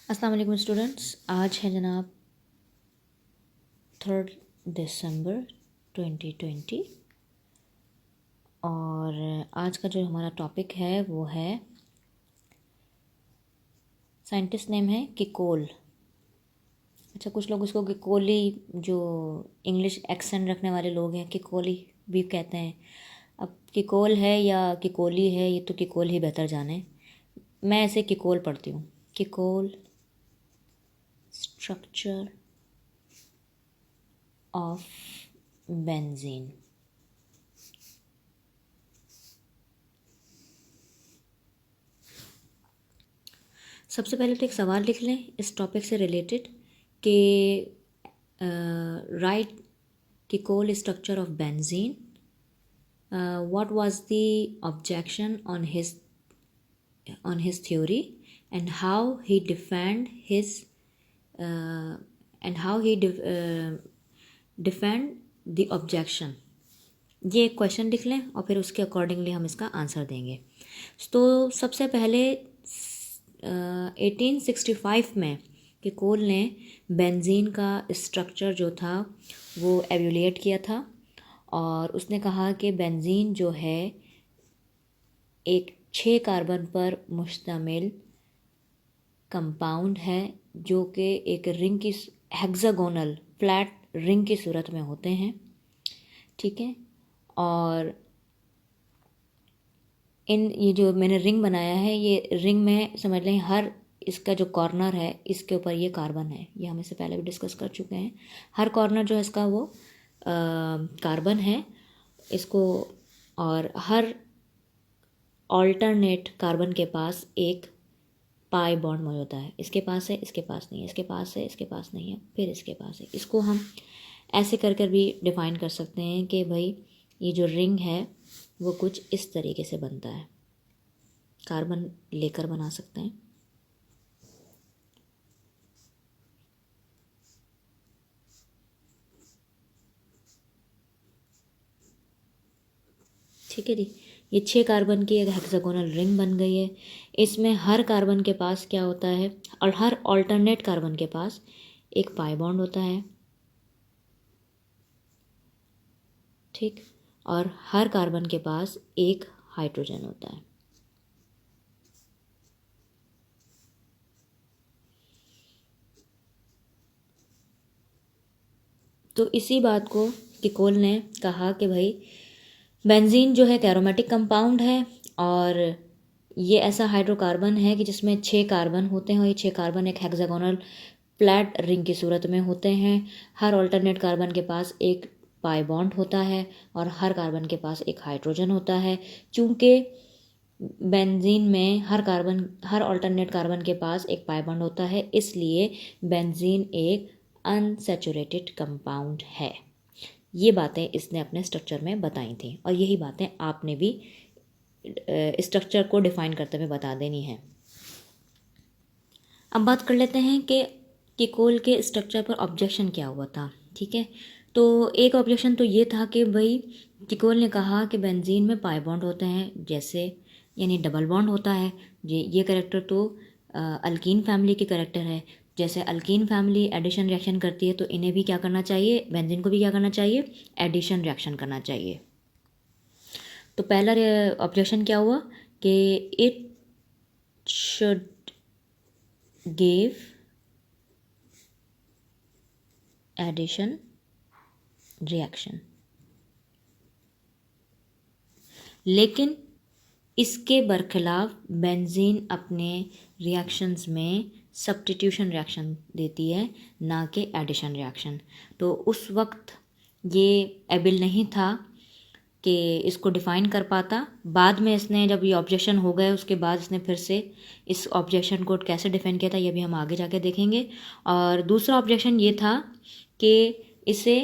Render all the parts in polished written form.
अस्सलाम वालेकुम स्टूडेंट्स, आज है जनाब 3 दिसंबर 2020 और आज का जो हमारा टॉपिक है वो है साइंटिस्ट नेम है किकोल। अच्छा, कुछ लोग उसको किकोली, जो इंग्लिश एक्सेंट रखने वाले लोग हैं, किकोली भी कहते हैं। अब किकोल है या किकोली है, ये तो किकोल ही बेहतर जाने। मैं ऐसे किकोल पढ़ती हूँ। किकोल स्ट्रक्चर ऑफ बेंजीन। सबसे पहले तो एक सवाल लिख लें इस टॉपिक से रिलेटेड कि write Kekule structure of benzene, what was the objection on his theory and how he defend his defend the objection. ये एक क्वेश्चन लिख लें और फिर उसके अकॉर्डिंगली हम इसका आंसर देंगे। तो सबसे पहले 1865 में किकोल ने बेंजीन का स्ट्रक्चर जो था वो एवेल्यूएट किया था और उसने कहा कि बेंजीन जो है एक 6 कार्बन पर मुश्तमिल कंपाउंड है जो कि एक रिंग की हेक्सागोनल फ्लैट रिंग की सूरत में होते हैं, ठीक है। और ये जो मैंने रिंग बनाया है, ये रिंग में समझ लें हर इसका जो कॉर्नर है इसके ऊपर ये कार्बन है। ये हम इससे पहले भी डिस्कस कर चुके हैं। हर कॉर्नर जो है इसका वो कार्बन है इसको, और हर ऑल्टरनेट कार्बन के पास एक पाई बॉन्ड मौजूद होता है। इसके पास है, इसके पास नहीं है, इसके पास है, इसके पास नहीं है, फिर इसके पास है। इसको हम ऐसे कर कर भी डिफ़ाइन कर सकते हैं कि भाई ये जो रिंग है वो कुछ इस तरीके से बनता है। कार्बन लेकर बना सकते हैं। ठीक है जी, ये 6 कार्बन की एक हेक्सागोनल रिंग बन गई है। इसमें हर कार्बन के पास क्या होता है, और हर ऑल्टरनेट कार्बन के पास एक पाई बॉन्ड होता है, ठीक। और हर कार्बन के पास एक हाइड्रोजन होता है। तो इसी बात को किकोल ने कहा कि भाई बेंजीन जो है एरोमेटिक कंपाउंड है और ये ऐसा हाइड्रोकार्बन है कि जिसमें 6 कार्बन होते हैं और ये 6 कार्बन एक हेक्सागोनल फ्लैट रिंग की सूरत में होते हैं। हर ऑल्टरनेट कार्बन के पास एक पाई बॉन्ड होता है और हर कार्बन के पास एक हाइड्रोजन होता है। चूँकि बेंजीन में हर ऑल्टरनेट कार्बन के पास एक पाई बॉन्ड होता है, इसलिए बेंजीन एक अनसैचुरेटेड कंपाउंड है। ये बातें इसने अपने स्ट्रक्चर में बताई थी और यही बातें आपने भी स्ट्रक्चर को डिफाइन करते हुए बता देनी है। अब बात कर लेते हैं कि किकोल के स्ट्रक्चर पर ऑब्जेक्शन क्या हुआ था, ठीक है। तो एक ऑब्जेक्शन तो ये था कि भाई किकोल ने कहा कि बेंजीन में पाई बॉन्ड होते हैं, जैसे यानी डबल बॉन्ड होता है। ये करेक्टर तो अल्कीन फैमिली के करेक्टर है। जैसे अल्कीन फैमिली एडिशन रिएक्शन करती है तो इन्हें भी क्या करना चाहिए, बेंजीन को भी क्या करना चाहिए, एडिशन रिएक्शन करना चाहिए। तो पहला ऑब्जेक्शन क्या हुआ कि it should give addition reaction, लेकिन इसके बरखिलाफ बेंजीन अपने रिएक्शंस में सब्स्टिट्यूशन रिएक्शन देती है, ना कि एडिशन रिएक्शन। तो उस वक्त ये एबल नहीं था कि इसको डिफ़ाइन कर पाता। बाद में इसने, जब ये ऑब्जेक्शन हो गए उसके बाद इसने फिर से इस ऑब्जेक्शन को कैसे डिफेंड किया था ये भी हम आगे जाके देखेंगे। और दूसरा ऑब्जेक्शन ये था कि इसे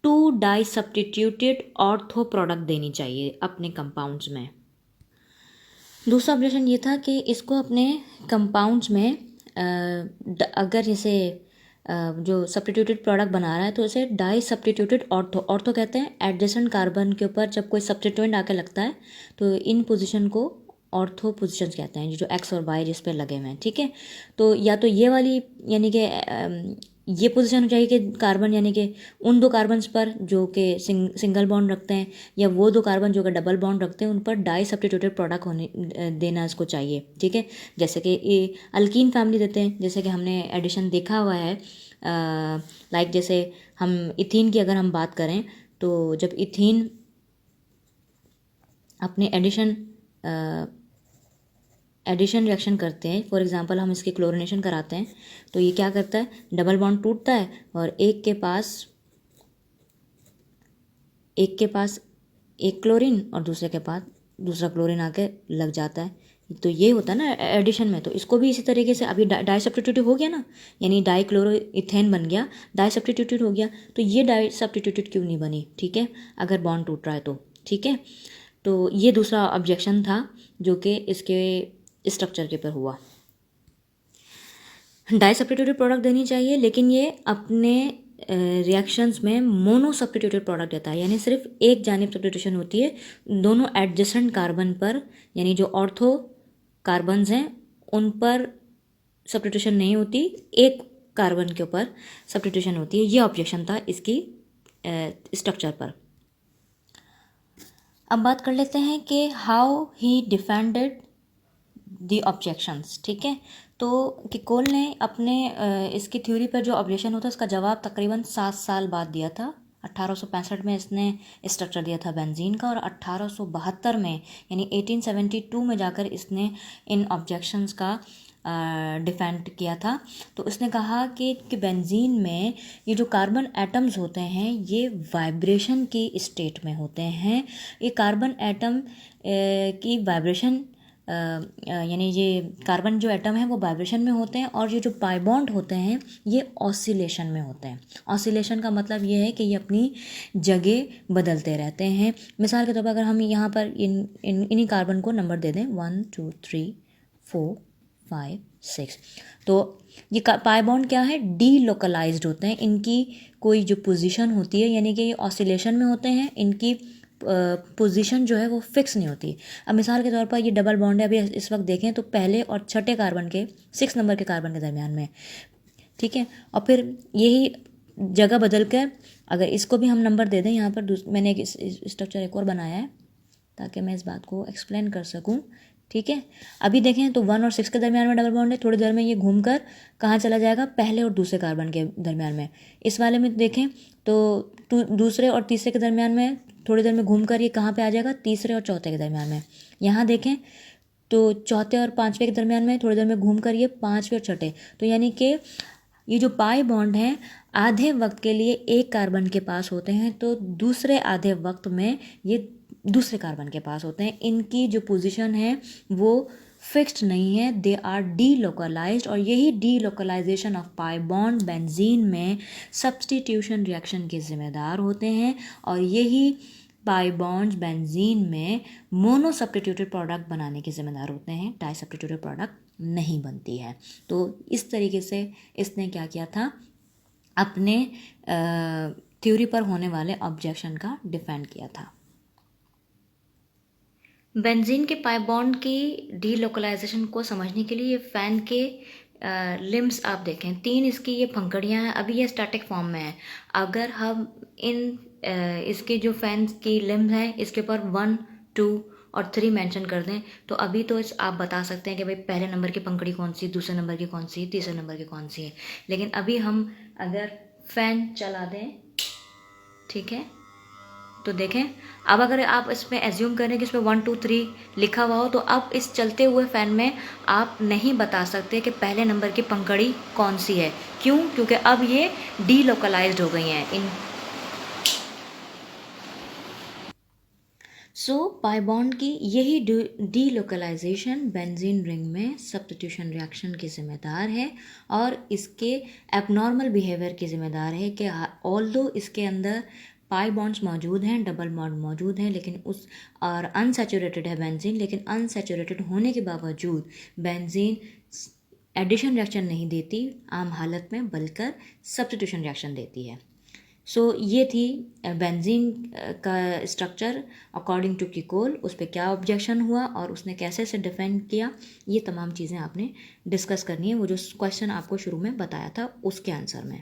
2 डाई सब्स्टिट्यूटेड ऑर्थो प्रोडक्ट देनी चाहिए अपने कंपाउंड्स में। दूसरा ऑब्जेक्शन ये था कि इसको अपने कंपाउंड्स में अगर जैसे जो सब्स्टिट्यूटेड प्रोडक्ट बना रहा है तो इसे डाई सब्स्टिट्यूटेड ऑर्थो कहते हैं। एडजेसेंट कार्बन के ऊपर जब कोई सब्स्टिट्यूएंट आके लगता है तो इन पोजीशन को ऑर्थो पोजिशंस कहते हैं, जो एक्स और वाई जिस पे लगे हुए हैं, ठीक है। तो या तो ये वाली यानी कि ये पोजीशन हो जाएगी कि कार्बन यानी कि उन दो कार्बन्स पर जो कि सिंगल बॉन्ड रखते हैं, या वो दो कार्बन जो कि डबल बॉन्ड रखते हैं, उन पर डाई सब्स्टिट्यूटेड प्रोडक्ट होने देना इसको चाहिए, ठीक है। जैसे कि ये अल्कीन फैमिली देते हैं, जैसे कि हमने एडिशन देखा हुआ है, लाइक जैसे हम इथीन की अगर हम बात करें, तो जब इथीन अपने एडिशन रिएक्शन करते हैं, फॉर एग्जांपल हम इसकी क्लोरिनेशन कराते हैं, तो ये क्या करता है, डबल बॉन्ड टूटता है और एक के पास एक क्लोरीन और दूसरे के पास दूसरा क्लोरीन आके लग जाता है। तो ये होता है ना एडिशन में। तो इसको भी इसी तरीके से अभी डाई सब्स्टिट्यूटेड हो गया ना, यानी डाई क्लोरो इथेन बन गया, डाई सब्स्टिट्यूटेड हो गया। तो ये डाई सब्स्टिट्यूटेड क्यों नहीं बनी, ठीक है, अगर बॉन्ड टूट रहा है तो, ठीक है। तो ये दूसरा ऑब्जेक्शन था जो कि इसके स्ट्रक्चर के ऊपर हुआ। डाई सब्स्टिट्यूटेड प्रोडक्ट देनी चाहिए, लेकिन ये अपने रिएक्शंस में मोनो सब्स्टिट्यूटेड प्रोडक्ट देता है, यानी सिर्फ एक जानिब सब्स्टिट्यूशन होती है, दोनों एडजेसेंट कार्बन पर, यानी जो ऑर्थो कार्बन्स हैं उन पर सब्स्टिट्यूशन नहीं होती, एक कार्बन के ऊपर सब्स्टिट्यूशन होती है। ये ऑब्जेक्शन था इसकी स्ट्रक्चर पर। अब बात कर लेते हैं कि how he defended the objections, ठीक है। तो किकोल ने अपने इसकी थ्योरी पर जो ऑब्जेक्शन होता है उसका जवाब तकरीबन 7 साल बाद दिया था। 1865 में इसने स्ट्रक्चर दिया था बेंजीन का, और 1872 में यानी 1872 में जाकर इसने इन ऑब्जेक्शंस का डिफेंड किया था। तो उसने कहा कि बेंजीन में ये जो कार्बन एटम्स होते हैं ये वाइब्रेशन की स्टेट में होते हैं। ये कार्बन एटम की वाइब्रेशन यानी ये कार्बन जो एटम है वो वाइब्रेशन में होते हैं, और ये जो पाई बॉन्ड होते हैं ये ऑसिलेशन में होते हैं। ऑसिलेशन का मतलब ये है कि ये अपनी जगह बदलते रहते हैं। मिसाल के तौर पर अगर हम यहाँ पर इन्हीं कार्बन को नंबर दे दें 1 2 3 4 5 6, तो ये पाई बॉन्ड क्या है, डी लोकलाइज्ड होते हैं। इनकी कोई जो पोजीशन होती है, यानी कि ये ऑसिलेशन में होते हैं, इनकी पोजीशन जो है वो फिक्स नहीं होती। अब मिसाल के तौर पर ये डबल बॉन्ड है, अभी इस वक्त देखें तो पहले और छठे कार्बन के 6 नंबर के कार्बन के दरमियान में, ठीक है। और फिर यही जगह बदल कर अगर इसको भी हम नंबर दे दें, यहाँ पर मैंने एक स्ट्रक्चर एक और बनाया है ताकि मैं इस बात को एक्सप्लेन कर सकूँ, ठीक है। अभी देखें तो 1 और 6 के दरमियान में डबल बॉन्ड है, थोड़ी देर में ये घूमकर कहाँ चला जाएगा, पहले और दूसरे कार्बन के दरमियान में। इस वाले में देखें तो दूसरे और तीसरे के दरमियान में थोड़ी देर में घूमकर ये कहाँ पे आ जाएगा, तीसरे और चौथे के दरमियान में। यहाँ देखें तो चौथे और पाँचवें के दरमियान में थोड़ी देर में घूमकर ये पाँचवें और छठे। तो यानी कि ये जो पाई बॉन्ड हैं आधे वक्त के लिए एक कार्बन के पास होते हैं, तो दूसरे आधे वक्त में ये दूसरे कार्बन के पास होते हैं। इनकी जो पोजीशन है वो फिक्स्ड नहीं है, दे आर डी लोकलाइज्ड। और यही delocalization of pi bond benzene में सब्स्टिट्यूशन रिएक्शन के ज़िम्मेदार होते हैं, और यही पाई बॉन्ड्स बेंजीन में मोनो सब्स्टिट्यूटेड प्रोडक्ट बनाने के ज़िम्मेदार होते हैं, डाई सब्स्टिट्यूटेड प्रोडक्ट नहीं बनती है। तो इस तरीके से इसने क्या किया था, अपने थ्योरी पर होने वाले ऑब्जेक्शन का डिफेंड किया था। बेंजीन के पाई बॉन्ड की डीलोकलाइजेशन को समझने के लिए फैन के लिम्स आप देखें, 3 इसकी ये पंखड़ियाँ हैं। अभी ये स्टैटिक फॉर्म में है। अगर हम इसके जो फैन की लिम्स हैं इसके ऊपर 1 2 और 3 मेंशन कर दें, तो अभी तो आप बता सकते हैं कि भाई पहले नंबर की पंखड़ी कौन सी, दूसरे नंबर की कौन सी, तीसरे नंबर की कौन सी है। लेकिन अभी हम अगर फैन चला दें, ठीक है, तो देखें अब अगर आप इसमें एज्यूम करें कि इसमें 1 2 3 लिखा हुआ हो, तो अब इस चलते हुए फ़ैन में आप नहीं बता सकते कि पहले नंबर की पंखड़ी कौन सी है। क्यों? क्योंकि अब ये डीलोकलाइज्ड हो गई हैं इन। सो पाई बॉन्ड की यही डीलोकलाइजेशन बेंजीन रिंग में सब्स्टिट्यूशन रिएक्शन की ज़िम्मेदार है, और इसके एबनॉर्मल बिहेवियर की ज़िम्मेदार है कि ऑल्दो इसके अंदर पाई बॉन्ड्स मौजूद हैं, डबल बॉन्ड मौजूद हैं, लेकिन उस और अनसैचुरेटेड है बेंजीन, लेकिन अनसैचुरेटेड होने के बावजूद बेंजीन एडिशन रिएक्शन नहीं देती आम हालत में, बल्कि सब्स्टिट्यूशन रिएक्शन देती है। सो ये थी बेंजीन का स्ट्रक्चर अकॉर्डिंग टू किकोल, उस पर क्या ऑब्जेक्शन हुआ और उसने कैसे से डिफेंड किया, ये तमाम चीज़ें आपने डिस्कस करनी है, वो जो क्वेश्चन आपको शुरू में बताया था उसके आंसर में।